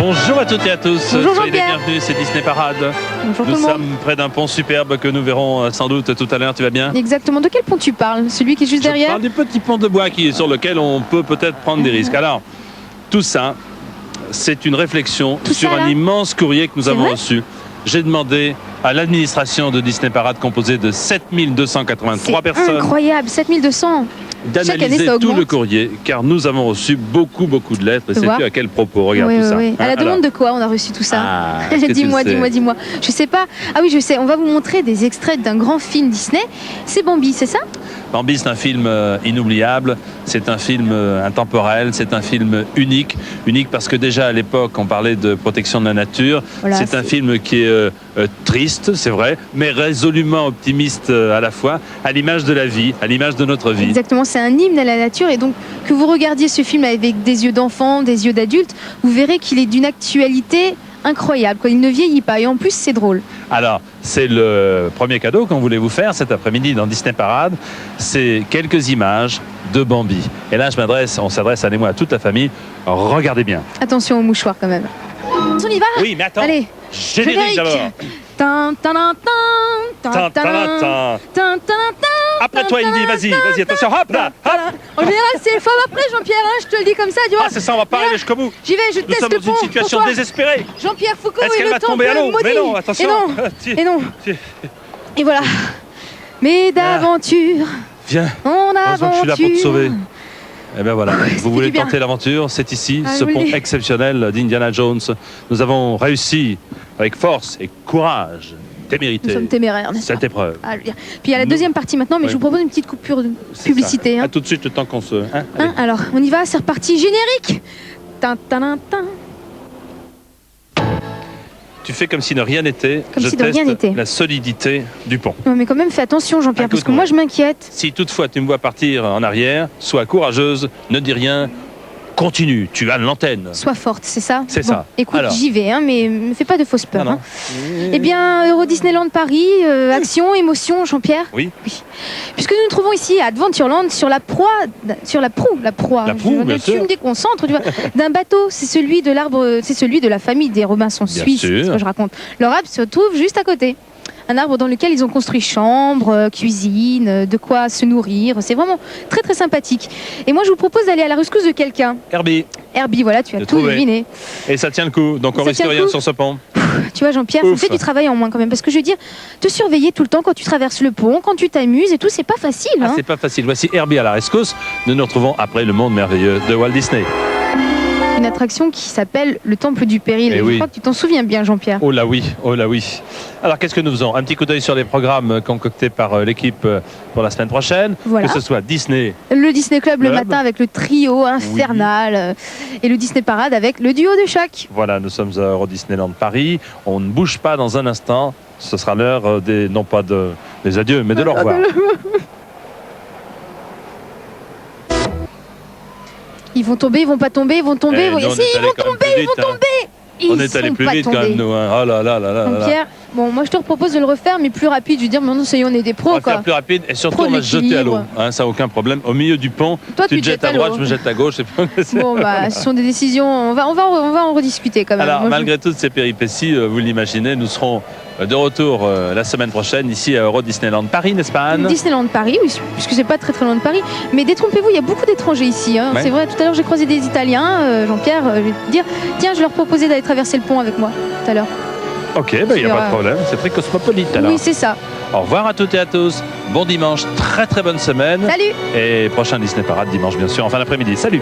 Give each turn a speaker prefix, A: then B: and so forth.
A: Bonjour à toutes et à tous,
B: Bonjour
A: soyez les
B: Jean-Pierre.
A: bienvenus, c'est Disney Parade.
B: Bonjour tout
A: Nous
B: le monde.
A: sommes près d'un pont superbe que nous verrons sans doute tout à l'heure, tu vas bien?
B: Exactement. De quel pont tu parles? Celui qui est juste
A: Je
B: derrière?
A: parle du petit pont de bois sur lequel on peut peut-être prendre des risques. Alors, tout ça, c'est une réflexion
B: Tout
A: sur
B: ça, là
A: un immense courrier que nous
B: C'est
A: avons
B: vrai
A: reçu. J'ai demandé à l'administration de Disney Parade, composée de 7283
B: C'est
A: personnes,
B: incroyable, 7200. Chaque année,
A: d'analyser
B: ça
A: tout
B: augmente.
A: le courrier, car nous avons reçu beaucoup de lettres. Et
B: Tu vois
A: sais-tu à quel propos? Regarde
B: Oui,
A: tout ça.
B: oui. À la
A: Hein,
B: demande
A: alors.
B: de quoi on a reçu tout ça?
A: Ah, est-ce que tu
B: Dis-moi,
A: le sais?
B: dis-moi. Je sais pas. Ah oui, je sais. On va vous montrer des extraits d'un grand film Disney. C'est Bambi, c'est ça?
A: Bambi, c'est un film inoubliable, c'est un film intemporel, c'est un film unique parce que déjà à l'époque on parlait de protection de la nature.
B: Voilà,
A: c'est un film qui est triste, c'est vrai, mais résolument optimiste à la fois, à l'image de la vie, à l'image de notre vie.
B: Exactement, c'est un hymne à la nature et donc que vous regardiez ce film avec des yeux d'enfant, des yeux d'adulte, vous verrez qu'il est d'une actualité incroyable, quoi. Il ne vieillit pas et en plus c'est drôle.
A: Alors, c'est le premier cadeau qu'on voulait vous faire cet après-midi dans Disney Parade. C'est quelques images de Bambi. Et là, on s'adresse à moi, à toute la famille. Regardez bien.
B: Attention aux mouchoirs quand même. On y va?
A: Oui, mais attends.
B: Allez,
A: Générique d'abord.
B: Tin, tin, tin, tin, tin, tin,
A: Tin.
B: tin, tin, tin.
A: Après toi, Indy, vas-y, attention, hop là, hop.
B: En général, c'est le fois après, Jean-Pierre, hein, je te le dis comme ça, tu vois.
A: Ah, c'est ça, on va pas arriver jusqu'au bout.
B: J'y vais, je
A: Nous
B: teste
A: sommes
B: le
A: dans
B: pont.
A: une situation
B: pour toi.
A: désespérée.
B: Jean-Pierre Foucault
A: Est-ce
B: et
A: qu'elle
B: le
A: va
B: temple
A: tomber à l'eau?
B: maudit.
A: Mais non, attention.
B: Et non. Et voilà. Mais d'aventure,
A: Viens,
B: on
A: heureusement que je suis là pour te
B: aventure.
A: sauver. Eh bien voilà,
B: fait
A: vous voulez
B: du bien.
A: tenter l'aventure, c'est ici,
B: Ah
A: ce pont
B: oui.
A: exceptionnel d'Indiana Jones. Nous avons réussi avec force et courage,
B: Nous
A: témérité,
B: sommes téméraires, n'est-ce pas?
A: cette épreuve.
B: Ah, je veux dire. Puis il y a la deuxième partie maintenant, mais
A: Oui.
B: je vous propose une petite coupure de
A: C'est
B: publicité.
A: ça.
B: Hein.
A: À tout de suite, le temps qu'on se... hein, allez.
B: Hein, alors, on y va, c'est reparti, générique. Tin, tin, tin, tin.
A: Tu fais comme si de rien n'était.
B: Comme
A: Je
B: si de rien
A: teste
B: n'était.
A: la solidité du pont.
B: Non, mais quand même, fais attention, Jean-Pierre, parce que
A: Écoute-moi.
B: moi, je m'inquiète.
A: Si toutefois tu me vois partir en arrière, sois courageuse, ne dis rien, continue, tu as l'antenne.
B: Sois forte, c'est ça?
A: C'est
B: Bon,
A: ça.
B: Écoute,
A: Alors.
B: j'y vais, hein, mais me fais pas de fausses peurs.
A: Non, non.
B: Hein. Eh bien, Euro Disneyland Paris, action, émotion, Jean-Pierre.
A: Oui.
B: Puisque nous nous trouvons ici à Adventureland sur la proue,
A: La proue, bien
B: tu
A: sûr.
B: me déconcentres, tu vois, d'un bateau. C'est celui de l'arbre, c'est celui de la famille des Robinson
A: Bien
B: suisses.
A: sûr.
B: C'est ce que je raconte. Leur arbre se trouve juste à côté. Un arbre dans lequel ils ont construit chambre, cuisine, de quoi se nourrir. C'est vraiment très sympathique. Et moi, je vous propose d'aller à la rescousse de quelqu'un.
A: Herbie,
B: Herbie, voilà, tu as
A: J'ai
B: tout
A: trouvé.
B: deviné.
A: et ça tient le coup, donc on
B: Ça
A: risque
B: tient le
A: rien
B: coup.
A: sur ce pont.
B: Tu vois, Jean-Pierre, ça me
A: Ouf.
B: fait du travail en moins quand même. Parce que je veux dire, te surveiller tout le temps quand tu traverses le pont, quand tu t'amuses et tout, c'est pas facile.
A: Ah,
B: Hein.
A: c'est pas facile. Voici Herbie à la rescousse. Nous nous retrouvons après le monde merveilleux de Walt Disney.
B: Une attraction qui s'appelle le Temple du Péril.
A: Eh
B: Et
A: oui.
B: Je crois que tu t'en souviens bien, Jean-Pierre.
A: Oh là oui, oh là oui. Alors qu'est-ce que nous faisons? Un petit coup d'œil sur les programmes concoctés par l'équipe pour la semaine prochaine.
B: Voilà.
A: Que ce soit Disney.
B: Le Disney Club le
A: Club.
B: matin avec le trio infernal et le Disney Parade avec le duo de choc.
A: Voilà, nous sommes à Euro Disneyland Paris. On ne bouge pas dans un instant. Ce sera l'heure des, non pas des adieux, mais de l'au revoir.
B: Ils vont tomber, ils vont pas tomber, ils vont tomber.
A: Eh, nous, on
B: Si,
A: est
B: ils
A: allé
B: vont
A: quand même
B: tomber,
A: plus
B: ils vont
A: vite, hein.
B: tomber.
A: On
B: Ils
A: est allé
B: sont
A: plus
B: pas
A: vite quand
B: tombés.
A: même, nous. Hein. Oh là là là là là là.
B: Jean-Pierre, bon, moi je te propose de le refaire, mais plus rapide. Je veux dire, maintenant, ça y est, on est des
A: On
B: pros,
A: va
B: quoi.
A: faire plus rapide et surtout
B: Pro
A: on va se jeter à l'eau.
B: l'équilibre.
A: Hein, ça, aucun problème. Au milieu du pont,
B: Toi,
A: tu te jettes à droite,
B: l'eau.
A: je me jette à gauche.
B: Bon, bah, ce sont des décisions. On va en rediscuter quand même.
A: Alors,
B: Moi, je-
A: malgré toutes ces péripéties, vous l'imaginez, nous serons de retour la semaine prochaine ici à Euro Disneyland Paris, n'est-ce pas Anne?
B: Disneyland Paris, oui, puisque c'est pas très loin de Paris. Mais détrompez-vous, il y a beaucoup d'étrangers ici. Hein.
A: Ouais.
B: C'est vrai, tout à l'heure j'ai croisé des Italiens, Jean-Pierre, je vais te dire, tiens, je leur proposais d'aller traverser le pont avec moi tout à l'heure.
A: Ok, il n'y a
B: Sur,
A: pas de problème, c'est très cosmopolite alors.
B: Oui, c'est ça.
A: Au revoir à toutes et à tous, bon dimanche, très bonne semaine.
B: Salut!
A: Et prochain Disney Parade dimanche bien sûr, en fin d'après-midi. Salut!